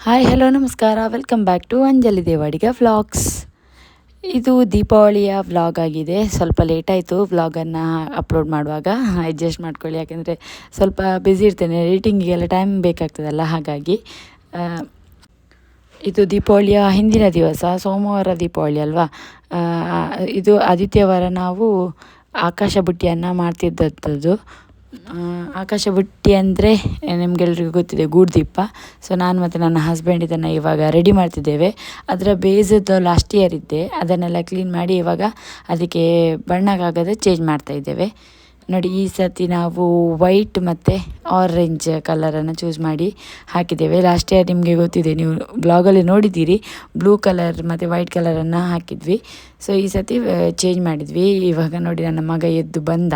Hi hello ನಮಸ್ಕಾರ, welcome back to Anjali Devadiga vlogs. ಇದು ದೀಪಾವಳಿಯ ವ್ಲಾಗ್ ಆಗಿದೆ. ಸ್ವಲ್ಪ ಲೇಟ್ ಆಯಿತು ವ್ಲಾಗನ್ನು ಅಪ್ಲೋಡ್ ಮಾಡುವಾಗ, ಅಡ್ಜಸ್ಟ್ ಮಾಡ್ಕೊಳ್ಳಿ. ಯಾಕೆಂದರೆ ಸ್ವಲ್ಪ ಬ್ಯುಸಿ ಇರ್ತೇನೆ, ಎಡಿಟಿಂಗಿಗೆಲ್ಲ ಟೈಮ್ ಬೇಕಾಗ್ತದಲ್ಲ, ಹಾಗಾಗಿ. ಇದು ದೀಪಾವಳಿಯ ಹಿಂದಿನ ದಿವಸ, ಸೋಮವಾರ ದೀಪಾವಳಿ ಅಲ್ವಾ. ಇದು ಆದಿತ್ಯವಾರ ನಾವು ಆಕಾಶ ಬುಟ್ಟಿಯನ್ನು ಮಾಡ್ತಿದ್ದದ್ದು. ಆಕಾಶ ಬುಟ್ಟಿ ಅಂದರೆ ನಿಮಗೆಲ್ರಿಗೂ ಗೊತ್ತಿದೆ, ಗೂಡುದೀಪ. ಸೊ ನಾನು ಮತ್ತು ನನ್ನ ಹಸ್ಬೆಂಡ್ ಇದನ್ನು ಇವಾಗ ರೆಡಿ ಮಾಡ್ತಿದ್ದೇವೆ. ಅದರ ಬೇಸದ್ದು ಲಾಸ್ಟ್ ಇಯರ್ ಇದ್ದೆ, ಅದನ್ನೆಲ್ಲ ಕ್ಲೀನ್ ಮಾಡಿ ಇವಾಗ ಅದಕ್ಕೆ ಬಣ್ಣಕ್ಕಾಗದೆ ಚೇಂಜ್ ಮಾಡ್ತಾಯಿದ್ದೇವೆ. ನೋಡಿ, ಈ ಸರ್ತಿ ನಾವು ವೈಟ್ ಮತ್ತು ಆರೆಂಜ್ ಕಲರನ್ನು ಚೂಸ್ ಮಾಡಿ ಹಾಕಿದ್ದೇವೆ. ಲಾಸ್ಟ್ ಇಯರ್ ನಿಮಗೆ ಗೊತ್ತಿದೆ, ನೀವು ಬ್ಲಾಗಲ್ಲಿ ನೋಡಿದ್ದೀರಿ, ಬ್ಲೂ ಕಲರ್ ಮತ್ತು ವೈಟ್ ಕಲರನ್ನು ಹಾಕಿದ್ವಿ. ಸೊ ಈ ಸರ್ತಿ ಚೇಂಜ್ ಮಾಡಿದ್ವಿ. ಇವಾಗ ನೋಡಿ, ನನ್ನ ಮಗ ಎದ್ದು ಬಂದ.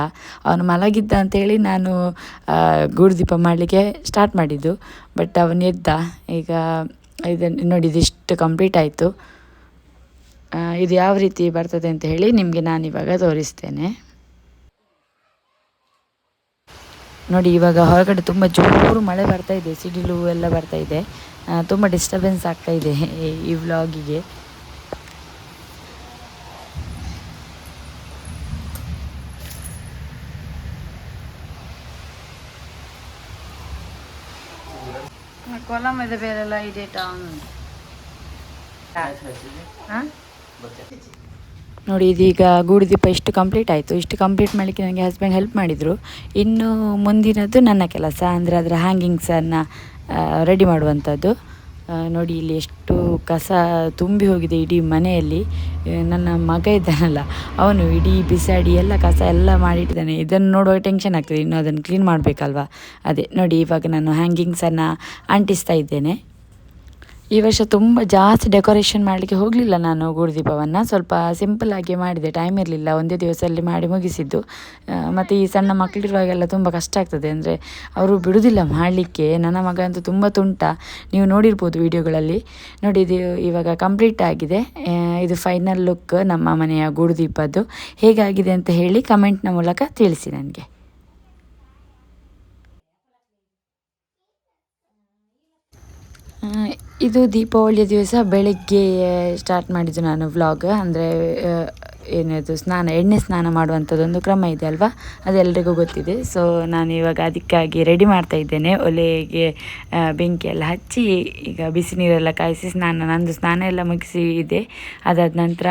ಅವನು ಮಲಗಿದ್ದ ಅಂತೇಳಿ ನಾನು ಗೂಡುದೀಪ ಮಾಡಲಿಕ್ಕೆ ಸ್ಟಾರ್ಟ್ ಮಾಡಿದ್ದು, ಬಟ್ ಅವನು ಎದ್ದ. ಈಗ ಇದನ್ನು ನೋಡಿ, ಇದಿಷ್ಟು ಕಂಪ್ಲೀಟ್ ಆಯಿತು. ಇದು ಯಾವ ರೀತಿ ಬರ್ತದೆ ಅಂತ ಹೇಳಿ ನಿಮಗೆ ನಾನಿವಾಗ ತೋರಿಸ್ತೇನೆ. ನೋಡಿ, ಇವಾಗ ಹೊರಗಡೆ ತುಂಬ ಜೋರು ಮಳೆ ಬರ್ತಾ ಇದೆ, ಸಿಡಿಲು ಎಲ್ಲ ಬರ್ತಾ ಇದೆ. ತುಂಬ ಡಿಸ್ಟರ್ಬೆನ್ಸ್ ಆಗ್ತಾ ಇದೆ ಈ ವ್ಲಾಗಿಗೆ. ಕೊಲಮದ ಬೇರೆಲ್ಲ ಇದೆ ಟೌನ್. ನೋಡಿ, ಇದೀಗ ಗೂಡುದೀಪ ಇಷ್ಟು ಕಂಪ್ಲೀಟ್ ಆಯಿತು. ಇಷ್ಟು ಕಂಪ್ಲೀಟ್ ಮಾಡಲಿಕ್ಕೆ ನನಗೆ ಹಸ್ಬೆಂಡ್ ಹೆಲ್ಪ್ ಮಾಡಿದರು. ಇನ್ನು ಮುಂದಿನದ್ದು ನನ್ನ ಕೆಲಸ, ಅಂದರೆ ಅದರ ಹ್ಯಾಂಗಿಂಗ್ಸನ್ನು ರೆಡಿ ಮಾಡುವಂಥದ್ದು. ನೋಡಿ, ಇಲ್ಲಿ ಎಷ್ಟು ಕಸ ತುಂಬಿ ಹೋಗಿದೆ ಇಡೀ ಮನೆಯಲ್ಲಿ. ನನ್ನ ಮಗ ಇದ್ದಾನಲ್ಲ, ಅವನು ಇಡೀ ಬಿಸಾಡಿ ಎಲ್ಲ ಕಸ ಎಲ್ಲ ಮಾಡಿಟ್ಟಿದ್ದಾನೆ. ಇದನ್ನು ನೋಡುವಾಗ ಟೆನ್ಷನ್ ಆಗ್ತದೆ, ಇನ್ನು ಅದನ್ನು ಕ್ಲೀನ್ ಮಾಡಬೇಕಲ್ವ. ಅದೇ ನೋಡಿ, ಇವಾಗ ನಾನು ಹ್ಯಾಂಗಿಂಗ್ಸನ್ನು ಅಂಟಿಸ್ತಾ ಇದ್ದೇನೆ. ಈ ವರ್ಷ ತುಂಬ ಜಾಸ್ತಿ ಡೆಕೋರೇಷನ್ ಮಾಡಲಿಕ್ಕೆ ಹೋಗಲಿಲ್ಲ ನಾನು ಗೂಡುದೀಪವನ್ನು. ಸ್ವಲ್ಪ ಸಿಂಪಲ್ಲಾಗಿ ಮಾಡಿದೆ, ಟೈಮ್ ಇರಲಿಲ್ಲ, ಒಂದೇ ದಿವಸದಲ್ಲಿ ಮಾಡಿ ಮುಗಿಸಿದ್ದು. ಮತ್ತು ಈ ಸಣ್ಣ ಮಕ್ಕಳಿರುವಾಗೆಲ್ಲ ತುಂಬ ಕಷ್ಟ ಆಗ್ತದೆ, ಅಂದರೆ ಅವರು ಬಿಡುವುದಿಲ್ಲ ಮಾಡಲಿಕ್ಕೆ. ನನ್ನ ಮಗ ಅಂತೂ ತುಂಬ ತುಂಟ, ನೀವು ನೋಡಿರ್ಬೋದು ವಿಡಿಯೋಗಳಲ್ಲಿ. ನೋಡಿ, ಇದು ಇವಾಗ ಕಂಪ್ಲೀಟ್ ಆಗಿದೆ. ಇದು ಫೈನಲ್ ಲುಕ್ ನಮ್ಮ ಮನೆಯ ಗೂಡುದೀಪದ್ದು. ಹೇಗಾಗಿದೆ ಅಂತ ಹೇಳಿ ಕಮೆಂಟ್ನ ಮೂಲಕ ತಿಳಿಸಿ ನನಗೆ. ಇದು ದೀಪಾವಳಿಯ ದಿವಸ ಬೆಳಗ್ಗೆ ಸ್ಟಾರ್ಟ್ ಮಾಡಿದ್ದು ನಾನು ವ್ಲಾಗ್. ಅಂದರೆ ಏನದು ಎಣ್ಣೆ ಸ್ನಾನ ಮಾಡುವಂಥದ್ದೊಂದು ಕ್ರಮ ಇದೆ ಅಲ್ವಾ, ಅದೆಲ್ಲರಿಗೂ ಗೊತ್ತಿದೆ. ಸೊ ನಾನು ಇವಾಗ ಅದಕ್ಕಾಗಿ ರೆಡಿ ಮಾಡ್ತಾ ಇದ್ದೇನೆ. ಒಲೆಗೆ ಬೆಂಕಿ ಎಲ್ಲ ಹಚ್ಚಿ ಈಗ ಬಿಸಿ ನೀರೆಲ್ಲ ಕಾಯಿಸಿ ನಂದು ಸ್ನಾನ ಎಲ್ಲ ಮುಗಿಸಿ ಇದೆ. ಅದಾದ ನಂತರ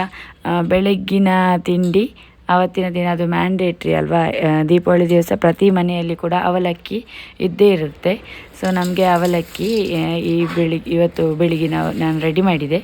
ಬೆಳಗ್ಗಿನ ತಿಂಡಿ ಆವತ್ತಿನ ದಿನ ಅದು ಮ್ಯಾಂಡೇಟ್ರಿ ಅಲ್ವಾ. ದೀಪಾವಳಿ ದಿವಸ ಪ್ರತಿ ಮನೆಯಲ್ಲಿ ಕೂಡ ಅವಲಕ್ಕಿ ಇದ್ದೇ ಇರುತ್ತೆ. ಸೊ ನಮಗೆ ಅವಲಕ್ಕಿ ಇವತ್ತು ಬೆಳಿಗ್ಗೆ ನಾನು ರೆಡಿ ಮಾಡಿದೆ.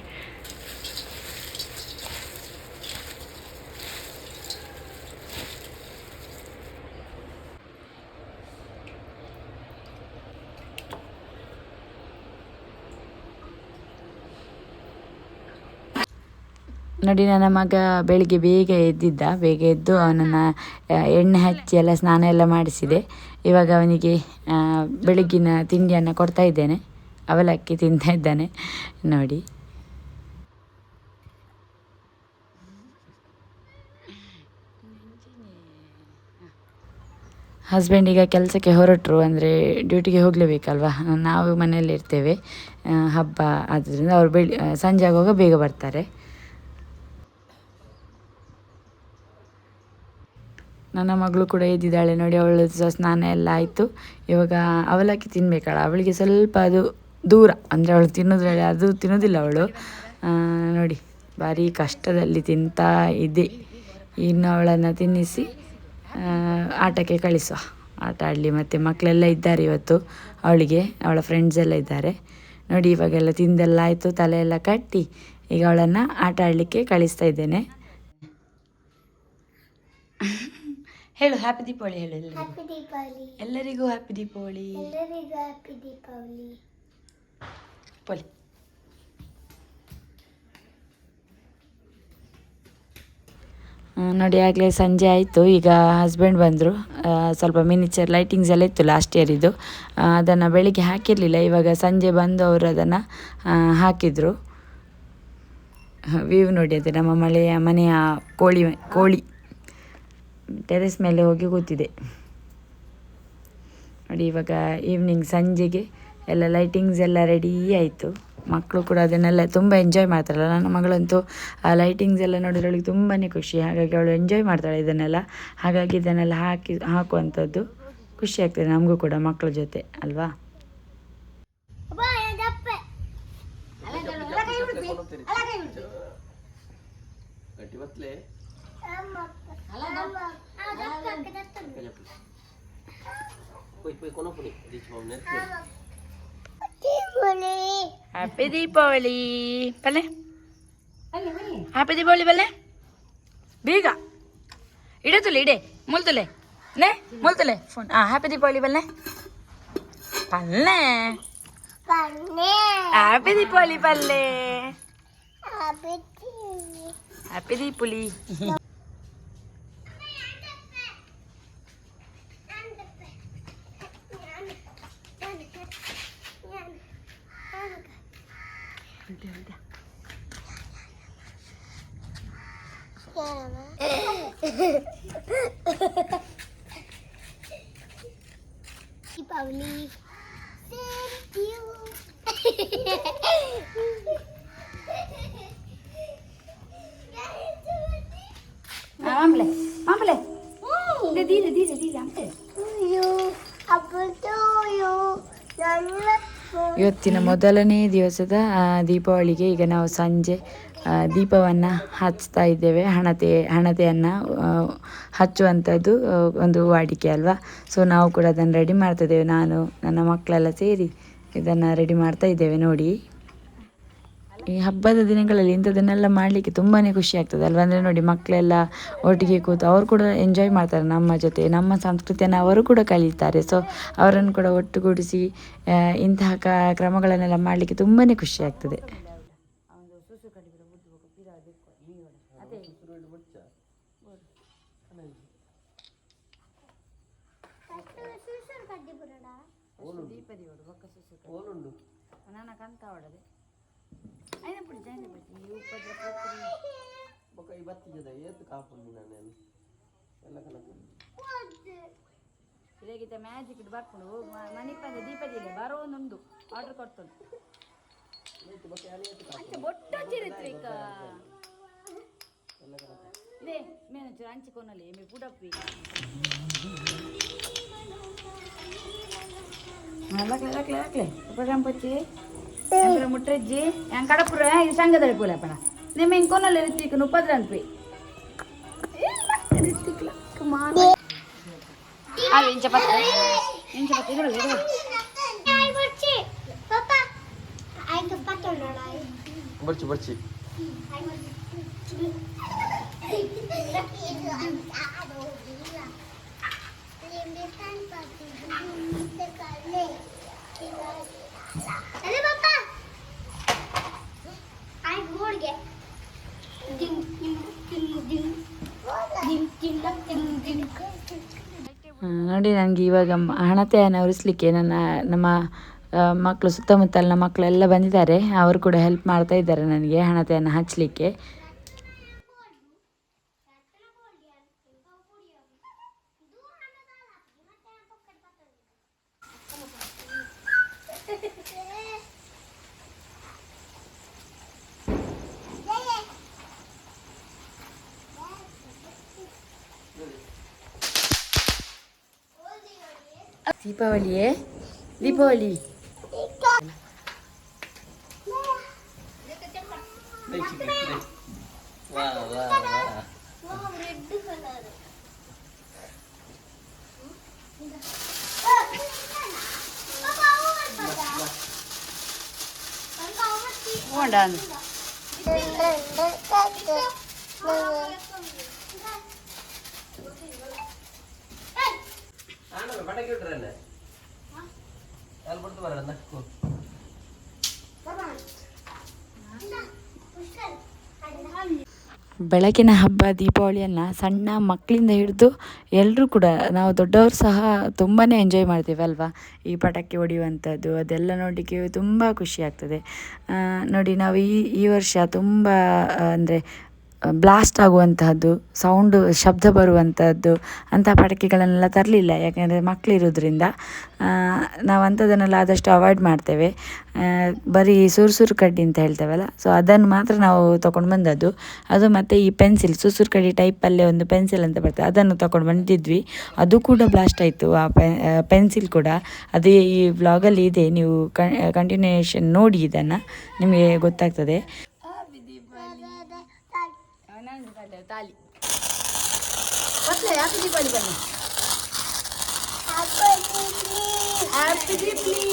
ನೋಡಿ, ನನ್ನ ಮಗ ಬೆಳಿಗ್ಗೆ ಬೇಗ ಎದ್ದು ಅವನನ್ನು ಎಣ್ಣೆ ಹಚ್ಚಿ ಎಲ್ಲ ಸ್ನಾನ ಎಲ್ಲ ಮಾಡಿಸಿದೆ. ಇವಾಗ ಅವನಿಗೆ ಬೆಳಗ್ಗಿನ ತಿಂಡಿಯನ್ನು ಕೊಡ್ತಾ ಇದ್ದೇನೆ. ಅವಲಕ್ಕಿ ತಿಂತಾ ಇದ್ದಾನೆ ನೋಡಿ. ಹಸ್ಬೆಂಡ್ ಈಗ ಕೆಲಸಕ್ಕೆ ಹೊರಟರು, ಅಂದರೆ ಡ್ಯೂಟಿಗೆ ಹೋಗಲೇಬೇಕಲ್ವ. ನಾವು ಮನೆಯಲ್ಲಿ ಇರ್ತೇವೆ, ಹಬ್ಬ ಆದ್ದರಿಂದ ಅವರು ಸಂಜೆ ಆಗುವಾಗ ಬೇಗ ಬರ್ತಾರೆ. ನನ್ನ ಮಗಳು ಕೂಡ ಎದ್ದಿದ್ದಾಳೆ ನೋಡಿ, ಅವಳು ಸ್ನಾನ ಎಲ್ಲ ಆಯಿತು. ಇವಾಗ ಅವಲಕ್ಕಿ ತಿನ್ನಬೇಕಲ್ಲ, ಅವಳಿಗೆ ಸ್ವಲ್ಪ ಅದು ದೂರ, ಅಂದರೆ ಅವಳು ತಿನ್ನೋದ್ರಲ್ಲಿ ಅದು ತಿನ್ನೋದಿಲ್ಲ ಅವಳು. ನೋಡಿ, ಭಾರಿ ಕಷ್ಟದಲ್ಲಿ ತಿಂತಾ ಇದೆ. ಇನ್ನು ಅವಳನ್ನು ತಿನ್ನಿಸಿ ಆಟಕ್ಕೆ ಕಳಿಸುವ, ಆಟ ಆಡಲಿ. ಮತ್ತು ಮಕ್ಕಳೆಲ್ಲ ಇದ್ದಾರೆ ಇವತ್ತು, ಅವಳ ಫ್ರೆಂಡ್ಸ್ ಎಲ್ಲ ಇದ್ದಾರೆ ನೋಡಿ. ಇವಾಗೆಲ್ಲ ತಿಂದೆಲ್ಲ ಆಯಿತು, ತಲೆ ಎಲ್ಲ ಕಟ್ಟಿ ಈಗ ಅವಳನ್ನು ಆಟ ಆಡಲಿಕ್ಕೆ ಕಳಿಸ್ತಾ ಇದ್ದೇನೆ. ಹೇಳು ಹ್ಯಾಪಿ ದೀಪಾವಳಿ, ಹೇಳು ಎಲ್ಲರಿಗೂ ಹ್ಯಾಪಿ ದೀಪಾವಳಿ. ಪೊಲಿ ನೋಡಿ, ಆಗಲೇ ಸಂಜೆ ಆಯಿತು. ಈಗ ಹಸ್ಬೆಂಡ್ ಬಂದರು. ಸ್ವಲ್ಪ ಮಿನಿಚರ್ ಲೈಟಿಂಗ್ಸ್ ಎಲ್ಲ ಇತ್ತು ಲಾಸ್ಟ್ ಇಯರ್ ಇದು, ಅದನ್ನು ಬೆಳಿಗ್ಗೆ ಹಾಕಿರಲಿಲ್ಲ. ಇವಾಗ ಸಂಜೆ ಬಂದು ಅವರು ಅದನ್ನು ಹಾಕಿದರು. ವ್ಯೂ ನೋಡಿ, ಅದು ನಮ್ಮ ಮನೆಯ ಕೋಳಿ ಟೆರೆಸ್ ಮೇಲೆ ಹೋಗಿ ಕೂತಿದೆ ನೋಡಿ. ಇವಾಗ ಈವ್ನಿಂಗ್ ಸಂಜೆಗೆ ಎಲ್ಲ ಲೈಟಿಂಗ್ಸ್ ಎಲ್ಲ ರೆಡಿ ಆಯಿತು. ಮಕ್ಕಳು ಕೂಡ ಅದನ್ನೆಲ್ಲ ತುಂಬ ಎಂಜಾಯ್ ಮಾಡ್ತಾರಲ್ಲ. ನನ್ನ ಮಗಳಂತೂ ಆ ಲೈಟಿಂಗ್ಸ್ ಎಲ್ಲ ನೋಡಿದ್ರೆ ಅವಳಿಗೆ ತುಂಬಾ ಖುಷಿ. ಹಾಗಾಗಿ ಅವಳು ಎಂಜಾಯ್ ಮಾಡ್ತಾಳೆ ಇದನ್ನೆಲ್ಲ. ಹಾಗಾಗಿ ಇದನ್ನೆಲ್ಲ ಹಾಕುವಂಥದ್ದು ಖುಷಿ ಆಗ್ತದೆ ನಮಗೂ ಕೂಡ ಮಕ್ಕಳ ಜೊತೆ ಅಲ್ವಾ. ಹ್ಯಾಪಿ ದೀಪಾವಳಿ ಬಲ್ಲೆ, ಹ್ಯಾಪಿ ದೀಪಾವಳಿ ಬಲ್ಲೆ. ಬೇಗ ಇಡತಲೆ ಇಡೆ ಮುಲ್ತಲೆ ನೇ ಮುಲ್ತಲೆ ಫೋನ್. ಹ್ಯಾಪಿ ದೀಪಾವಳಿ ಬಲ್ಲೆ ಪಲ್ಲೆ. ಹ್ಯಾಪಿ ದೀಪಾವಳಿ ಪಲ್ಲೆ. Happy Deepavali. Dipavali. Thank you. Amble, amble. Didi, amble. You, apple to you. ಇವತ್ತಿನ ಮೊದಲನೇ ದಿವಸದ ದೀಪಾವಳಿಗೆ ಈಗ ನಾವು ಸಂಜೆ ದೀಪವನ್ನು ಹಚ್ತಾ ಇದ್ದೇವೆ. ಹಣತೆಯನ್ನು ಹಚ್ಚುವಂಥದ್ದು ಒಂದು ವಾಡಿಕೆ ಅಲ್ವಾ. ಸೊ ನಾವು ಕೂಡ ಅದನ್ನು ರೆಡಿ ಮಾಡ್ತಿದ್ದೇವೆ. ನಾನು ನನ್ನ ಮಕ್ಕಳೆಲ್ಲ ಸೇರಿ ಇದನ್ನು ರೆಡಿ ಮಾಡ್ತಾ ಇದ್ದೇವೆ. ನೋಡಿ, ಈ ಹಬ್ಬದ ದಿನಗಳಲ್ಲಿ ಇಂಥದನ್ನೆಲ್ಲ ಮಾಡಲಿಕ್ಕೆ ತುಂಬಾ ಖುಷಿ ಆಗ್ತದೆ ಅಲ್ವಾ. ಅಂದರೆ ನೋಡಿ, ಮಕ್ಕಳೆಲ್ಲ ಒಟ್ಟಿಗೆ ಕೂತು ಅವರು ಕೂಡ ಎಂಜಾಯ್ ಮಾಡ್ತಾರೆ ನಮ್ಮ ಜೊತೆ. ನಮ್ಮ ಸಂಸ್ಕೃತಿಯನ್ನು ಅವರು ಕೂಡ ಕಲಿತಾರೆ. ಸೊ ಅವರನ್ನು ಕೂಡ ಒಟ್ಟುಗೂಡಿಸಿ ಇಂತಹ ಕ್ರಮಗಳನ್ನೆಲ್ಲ ಮಾಡಲಿಕ್ಕೆ ತುಂಬಾ ಖುಷಿ ಆಗ್ತದೆ. ಇದಾಗಿತ್ತ ಮ್ಯಾಜಿಕ್ ಬರ್ಕೊಂಡು ಮಣಿಪಂದ ದೀಪದಿಲ್ಲ ಬರೋ ಒಂದುಂಡು ಆರ್ಡರ್ ಕೊಡ್ತುಂಡು ಬೊಟ್ಟಚ್ಚಿರಿತ್ರಿಕ ಲೇ ಮೇನಚೂರು ಹಂಚಿಕೊನಲಿ ಮೇ ಪುಡಪ್ಪಿ ಹಾಕ್ಲೆ ಉಪಕ್ರಮ ಪಚ್ಚಿ ಮುಟ್ರಜ್ಜಿ ಹೆಂಗೆ ಕಡಪುರ ಇದು ಸಂಘದಲ್ಲಿ ಪೂಲಪ್ಪಣ ನಿಮ್ಮ ಹಿಂಗೆ ಕೊನಲ್ಲ ರಿತ್ವಿಕ್ ಉಪದ್ರ ಅನ್ಪಿ ಇಂಚ ಪತ್ತೆ ಬರ್ಚಿ ನೋಡಿ, ನನಗೆ ಇವಾಗ ಹಣತೆಯನ್ನು ಉರಿಸ್ಲಿಕ್ಕೆ ನಮ್ಮ ಮಕ್ಕಳು ಸುತ್ತಮುತ್ತಲಿನ ಮಕ್ಕಳೆಲ್ಲ ಬಂದಿದ್ದಾರೆ. ಅವರು ಕೂಡ ಹೆಲ್ಪ್ ಮಾಡ್ತಾ ಇದ್ದಾರೆ ನನಗೆ ಹಣತೆಯನ್ನು ಹಚ್ಚಲಿಕ್ಕೆ. ದೀಪಾವಳಿ ಬೆಳಕಿನ ಹಬ್ಬ ದೀಪಾವಳಿಯನ್ನು ಸಣ್ಣ ಮಕ್ಕಳಿಂದ ಹಿಡಿದು ಎಲ್ಲರೂ ಕೂಡ, ನಾವು ದೊಡ್ಡವರು ಸಹ ತುಂಬಾ ಎಂಜಾಯ್ ಮಾಡ್ತೀವಿ ಅಲ್ವಾ. ಈ ಪಟಾಕಿ ಹೊಡೆಯುವಂಥದ್ದು ಅದೆಲ್ಲ ನೋಡಲಿಕ್ಕೆ ತುಂಬ ಖುಷಿ ಆಗ್ತದೆ. ನೋಡಿ, ನಾವು ಈ ವರ್ಷ ತುಂಬ ಅಂದರೆ ಬ್ಲಾಸ್ಟ್ ಆಗುವಂತಹದ್ದು, ಸೌಂಡು ಶಬ್ದ ಬರುವಂಥದ್ದು ಅಂಥ ಪಟಾಕಿಗಳನ್ನೆಲ್ಲ ತರಲಿಲ್ಲ. ಯಾಕೆಂದರೆ ಮಕ್ಕಳಿರೋದ್ರಿಂದ ನಾವು ಅಂಥದ್ದನ್ನೆಲ್ಲ ಆದಷ್ಟು ಅವಾಯ್ಡ್ ಮಾಡ್ತೇವೆ. ಬರೀ ಸುರು ಕಡ್ಡಿ ಅಂತ ಹೇಳ್ತೇವಲ್ಲ, ಸೊ ಅದನ್ನು ಮಾತ್ರ ನಾವು ತೊಗೊಂಡು ಬಂದದ್ದು. ಅದು ಮತ್ತು ಈ ಪೆನ್ಸಿಲ್ ಸುರು ಕಡ್ಡಿ ಟೈಪಲ್ಲೇ ಒಂದು ಪೆನ್ಸಿಲ್ ಅಂತ ಬರ್ತದೆ, ಅದನ್ನು ತೊಗೊಂಡು ಬಂದಿದ್ವಿ. ಅದು ಕೂಡ ಬ್ಲಾಸ್ಟ್ ಆಯಿತು, ಆ ಪೆನ್ಸಿಲ್ ಕೂಡ. ಅದು ಈ ವ್ಲಾಗಲ್ಲಿ ಇದೆ, ನೀವು ಕಂಟಿನ್ಯೂಯೇಷನ್ ನೋಡಿ, ಇದನ್ನು ನಿಮಗೆ ಗೊತ್ತಾಗ್ತದೆ. ತಾಲಿ ಹ್ಯಾಪಿ ದೀಪಾವಳಿ ಬನ್ನಿ. ಹ್ಯಾಪಿ ದೀಪಾವಳಿ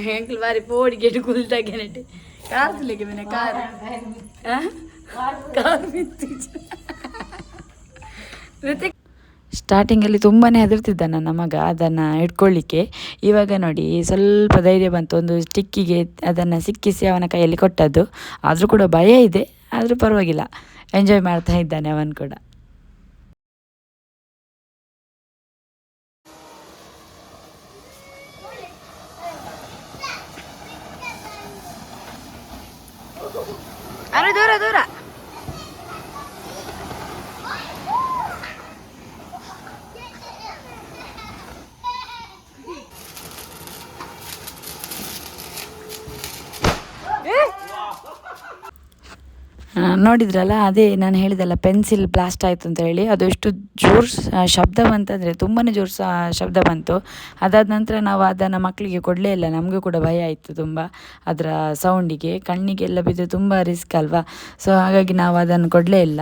ಹೆಂಕ್ಲು ಬಾರಿ ಪೋಡಿ ಗೆಟ್ಟು ಕುಲ್ತಾಗೆನಟ್ಟು ಕಾರ್ ತುಲೆಗೆ ಮನೆ ಕಾರ್ ಸ್ಟಾರ್ಟಿಂಗಲ್ಲಿ ತುಂಬಾ ಹೆದರ್ತಿದ್ದ ನನ್ನ ಮಗ ಅದನ್ನು ಇಟ್ಕೊಳ್ಳಿಕ್ಕೆ. ಇವಾಗ ನೋಡಿ ಸ್ವಲ್ಪ ಧೈರ್ಯ ಬಂತು. ಒಂದು ಸ್ಟಿಕ್ಕಿಗೆ ಅದನ್ನು ಸಿಕ್ಕಿಸಿ ಅವನ ಕೈಯಲ್ಲಿ ಕೊಟ್ಟದ್ದು. ಆದರೂ ಕೂಡ ಭಯ ಇದೆ, ಆದರೂ ಪರವಾಗಿಲ್ಲ, ಎಂಜಾಯ್ ಮಾಡ್ತಾ ಇದ್ದಾನೆ ಅವನು ಕೂಡ. ದೂರ ದೂರ ನೋಡಿದ್ರಲ್ಲ, ಅದೇ ನಾನು ಹೇಳಿದಲ್ಲ ಪೆನ್ಸಿಲ್ ಬ್ಲಾಸ್ಟ್ ಆಯಿತು ಅಂತ ಹೇಳಿ. ಅದು ಎಷ್ಟು ಜೋರು ಶಬ್ದ ಬಂತಂದರೆ ತುಂಬಾ ಜೋರು ಶಬ್ದ ಬಂತು. ಅದಾದ ನಂತರ ನಾವು ಅದನ್ನು ಮಕ್ಕಳಿಗೆ ಕೊಡಲೇ ಇಲ್ಲ. ನಮಗೂ ಕೂಡ ಭಯ ಆಯಿತು ತುಂಬ ಅದರ ಸೌಂಡಿಗೆ. ಕಣ್ಣಿಗೆಲ್ಲ ಬಿದ್ದು ತುಂಬ ರಿಸ್ಕ್ ಅಲ್ವಾ, ಸೊ ಹಾಗಾಗಿ ನಾವು ಅದನ್ನು ಕೊಡಲೇ ಇಲ್ಲ.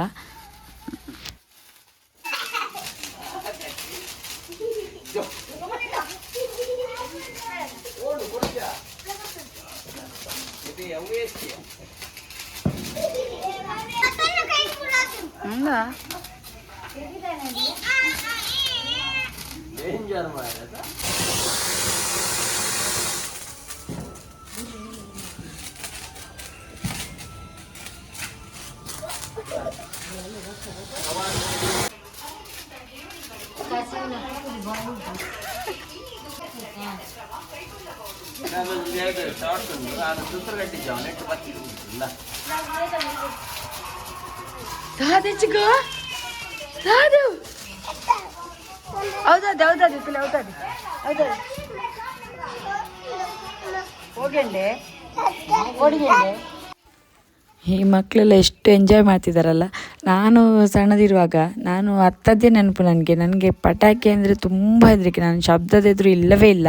ಈ ಮಕ್ಕಳೆಲ್ಲ ಎಷ್ಟು ಎಂಜಾಯ್ ಮಾಡ್ತಿದ್ದಾರಲ್ಲ. ನಾನು ಸಣ್ಣದಿರುವಾಗ ನಾನು ಅತ್ತದ್ದೇ ನೆನಪು ನನಗೆ ಪಟಾಕಿ ಅಂದರೆ ತುಂಬ ಹೆದರಿಕೆ. ನಾನು ಶಬ್ದದ ಎದುರು ಇಲ್ಲವೇ ಇಲ್ಲ.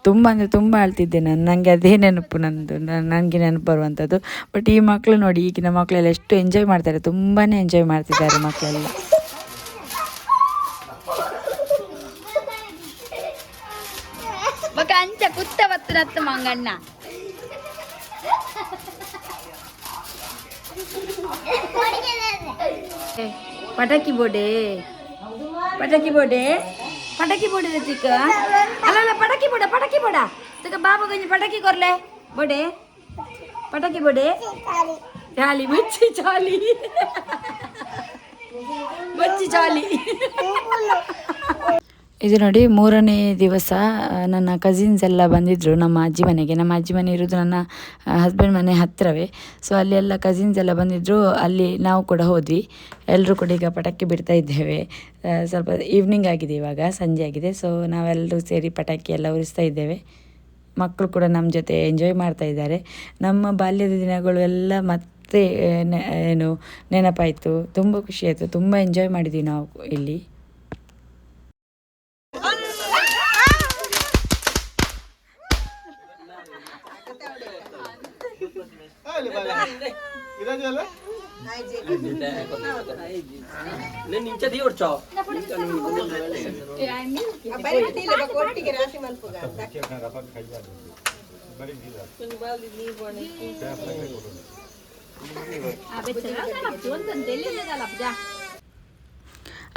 ತುಂಬ ಅಂದರೆ ತುಂಬ ಅಳ್ತಿದ್ದೆ ನಾನು. ನನಗೆ ಅದೇ ನೆನಪು ನನಗೆ ನೆನಪು ಬರುವಂಥದ್ದು. ಬಟ್ ಈ ಮಕ್ಕಳು ನೋಡಿ, ಈಗಿನ ಮಕ್ಕಳೆಲ್ಲ ಎಷ್ಟು ಎಂಜಾಯ್ ಮಾಡ್ತಾರೆ, ತುಂಬಾ ಎಂಜಾಯ್ ಮಾಡ್ತಿದ್ದಾರೆ ಮಕ್ಕಳೆಲ್ಲ. ಅಂಚ ಕುತ್ತ ಬತ್ತು ಮಂಗಣ್ಣ ಪಟಾಕಿ ಬೋಡೆ ಚಿಕ್ಕ ಅಲ್ಲ ಪಟಾಕಿ ಬೋಡ ತಕ ಬಾಬಾ ಗಂಜಿ ಪಟಾಕಿ ಕೊರ್ಲೆ ಬೋಡೆ ಪಟಾಕಿ ಬೋಡೆ ಚಾಲಿ ಬಚ್ಚಿ ಚಾಲಿ. ಇದು ನೋಡಿ, 3ನೇ ದಿವಸ ನನ್ನ ಕಸಿನ್ಸ್ ಎಲ್ಲ ಬಂದಿದ್ದರು ನಮ್ಮ ಅಜ್ಜಿ ಮನೆಗೆ. ನಮ್ಮ ಅಜ್ಜಿ ಮನೆ ಇರೋದು ನನ್ನ ಹಸ್ಬೆಂಡ್ ಮನೆ ಹತ್ತಿರವೇ. ಸೊ ಅಲ್ಲಿ ಎಲ್ಲ ಕಸಿನ್ಸ್ ಎಲ್ಲ ಬಂದಿದ್ದರು. ಅಲ್ಲಿ ನಾವು ಕೂಡ ಹೋದ್ವಿ. ಎಲ್ಲರೂ ಕೂಡ ಈಗ ಪಟಾಕಿ ಬಿಡ್ತಾ ಇದ್ದೇವೆ. ಸ್ವಲ್ಪ ಈವ್ನಿಂಗ್ ಆಗಿದೆ, ಇವಾಗ ಸಂಜೆ ಆಗಿದೆ. ಸೊ ನಾವೆಲ್ಲರೂ ಸೇರಿ ಪಟಾಕಿ ಎಲ್ಲ ಉರಿಸ್ತಾ ಇದ್ದೇವೆ. ಮಕ್ಕಳು ಕೂಡ ನಮ್ಮ ಜೊತೆ ಎಂಜಾಯ್ ಮಾಡ್ತಾ ಇದ್ದಾರೆ. ನಮ್ಮ ಬಾಲ್ಯದ ದಿನಗಳು ಎಲ್ಲ ಮತ್ತೆ ನೆನಪಾಯಿತು. ತುಂಬ ಖುಷಿಯಾಯಿತು, ತುಂಬ ಎಂಜಾಯ್ ಮಾಡಿದ್ವಿ ನಾವು ಇಲ್ಲಿ.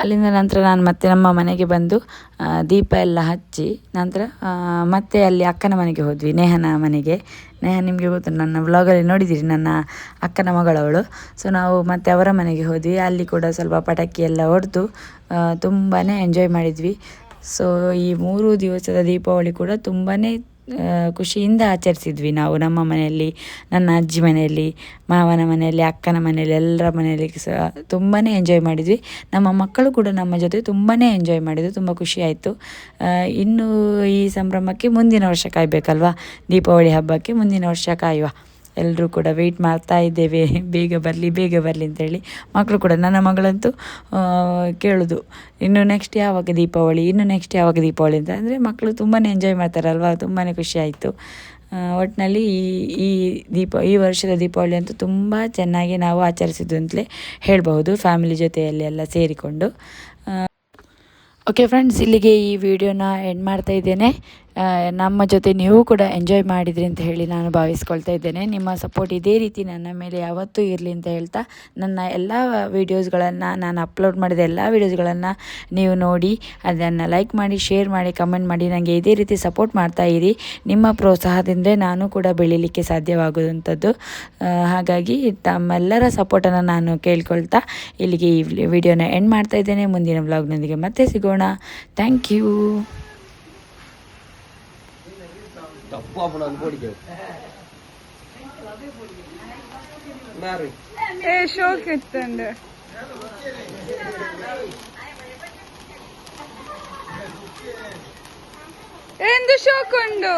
ಅಲ್ಲಿಂದ ನಂತರ ನಾನು ಮತ್ತೆ ನಮ್ಮ ಮನೆಗೆ ಬಂದು ದೀಪ ಎಲ್ಲ ಹಚ್ಚಿ ನಂತರ ಮತ್ತೆ ಅಲ್ಲಿ ಅಕ್ಕನ ಮನೆಗೆ ಹೋದ್ವಿ, ನೇಹನ ಮನೆಗೆ. ನೇಹ ನಿಮಗೆ ಗೊತ್ತು, ನನ್ನ ವ್ಲಾಗಲ್ಲಿ ನೋಡಿದ್ದೀರಿ, ನನ್ನ ಅಕ್ಕನ ಮಗಳವಳು. ಸೊ ನಾವು ಮತ್ತೆ ಅವರ ಮನೆಗೆ ಹೋದ್ವಿ. ಅಲ್ಲಿ ಕೂಡ ಸ್ವಲ್ಪ ಪಟಾಕಿ ಎಲ್ಲ ಹೊಡೆದು ತುಂಬಾ ಎಂಜಾಯ್ ಮಾಡಿದ್ವಿ. ಸೊ ಈ 3 ದಿವಸದ ದೀಪಾವಳಿ ಕೂಡ ತುಂಬಾ ಖುಷಿಯಿಂದ ಆಚರಿಸಿದ್ವಿ ನಾವು ನಮ್ಮ ಮನೆಯಲ್ಲಿ, ನನ್ನ ಅಜ್ಜಿ ಮನೆಯಲ್ಲಿ, ಮಾವನ ಮನೆಯಲ್ಲಿ, ಅಕ್ಕನ ಮನೆಯಲ್ಲಿ, ಎಲ್ಲರ ಮನೆಯಲ್ಲಿ ಸಹ ತುಂಬಾ ಎಂಜಾಯ್ ಮಾಡಿದ್ವಿ. ನಮ್ಮ ಮಕ್ಕಳು ಕೂಡ ನಮ್ಮ ಜೊತೆ ತುಂಬಾ ಎಂಜಾಯ್ ಮಾಡಿದ್ರು, ತುಂಬ ಖುಷಿಯಾಯಿತು. ಇನ್ನು ಈ ಸಂಭ್ರಮಕ್ಕೆ ಮುಂದಿನ ವರ್ಷ ಕಾಯಬೇಕಲ್ವಾ, ದೀಪಾವಳಿ ಹಬ್ಬಕ್ಕೆ ಮುಂದಿನ ವರ್ಷ ಕಾಯುವ. ಎಲ್ಲರೂ ಕೂಡ ವೆಯ್ಟ್ ಮಾಡ್ತಾ ಇದ್ದೇವೆ, ಬೇಗ ಬರಲಿ ಅಂತೇಳಿ. ಮಕ್ಕಳು ಕೂಡ, ನನ್ನ ಮಗಳಂತೂ ಕೇಳೋದು ಇನ್ನು ನೆಕ್ಸ್ಟ್ ಯಾವಾಗ ದೀಪಾವಳಿ ಅಂತ. ಅಂದರೆ ಮಕ್ಕಳು ತುಂಬಾ ಎಂಜಾಯ್ ಮಾಡ್ತಾರಲ್ವ, ತುಂಬಾ ಖುಷಿ ಆಯಿತು. ಒಟ್ಟಿನಲ್ಲಿ ಈ ವರ್ಷದ ದೀಪಾವಳಿ ಅಂತೂ ತುಂಬ ಚೆನ್ನಾಗಿ ನಾವು ಆಚರಿಸಿದ್ದು ಅಂತಲೇ ಹೇಳ್ಬಹುದು, ಫ್ಯಾಮಿಲಿ ಜೊತೆಯಲ್ಲಿ ಎಲ್ಲ ಸೇರಿಕೊಂಡು. ಓಕೆ ಫ್ರೆಂಡ್ಸ್, ಇಲ್ಲಿಗೆ ಈ ವಿಡಿಯೋನ ಎಂಡ್ ಮಾಡ್ತಾ ಇದ್ದೇನೆ. ನಮ್ಮ ಜೊತೆ ನೀವು ಕೂಡ ಎಂಜಾಯ್ ಮಾಡಿದ್ರಿ ಅಂತ ಹೇಳಿ ನಾನು ಭಾವಿಸ್ಕೊಳ್ತಾ ಇದ್ದೇನೆ. ನಿಮ್ಮ ಸಪೋರ್ಟ್ ಇದೇ ರೀತಿ ನನ್ನ ಮೇಲೆ ಯಾವತ್ತೂ ಇರಲಿ ಅಂತ ಹೇಳ್ತಾ, ನನ್ನ ಎಲ್ಲ ವೀಡಿಯೋಸ್ಗಳನ್ನು, ನಾನು ಅಪ್ಲೋಡ್ ಮಾಡಿದ ಎಲ್ಲ ವೀಡಿಯೋಸ್ಗಳನ್ನು ನೀವು ನೋಡಿ ಅದನ್ನು ಲೈಕ್ ಮಾಡಿ, ಶೇರ್ ಮಾಡಿ, ಕಮೆಂಟ್ ಮಾಡಿ, ನನಗೆ ಇದೇ ರೀತಿ ಸಪೋರ್ಟ್ ಮಾಡ್ತಾ ಇರಿ. ನಿಮ್ಮ ಪ್ರೋತ್ಸಾಹದಿಂದ ನಾನು ಕೂಡ ಬೆಳೀಲಿಕ್ಕೆ ಸಾಧ್ಯವಾಗುವಂಥದ್ದು. ಹಾಗಾಗಿ ತಮ್ಮೆಲ್ಲರ ಸಪೋರ್ಟನ್ನು ನಾನು ಕೇಳ್ಕೊಳ್ತಾ ಇಲ್ಲಿಗೆ ಈ ವಿಡಿಯೋನ ಎಂಡ್ ಮಾಡ್ತಾ ಇದ್ದೇನೆ. ಮುಂದಿನ ವ್ಲಾಗ್ನೊಂದಿಗೆ ಮತ್ತೆ ಸಿಗೋಣ. Thank you. ಶೋಕ್ ಇತ್ತಂಡು ಎಂದು ಶೋಕ್ ಉಂಡು.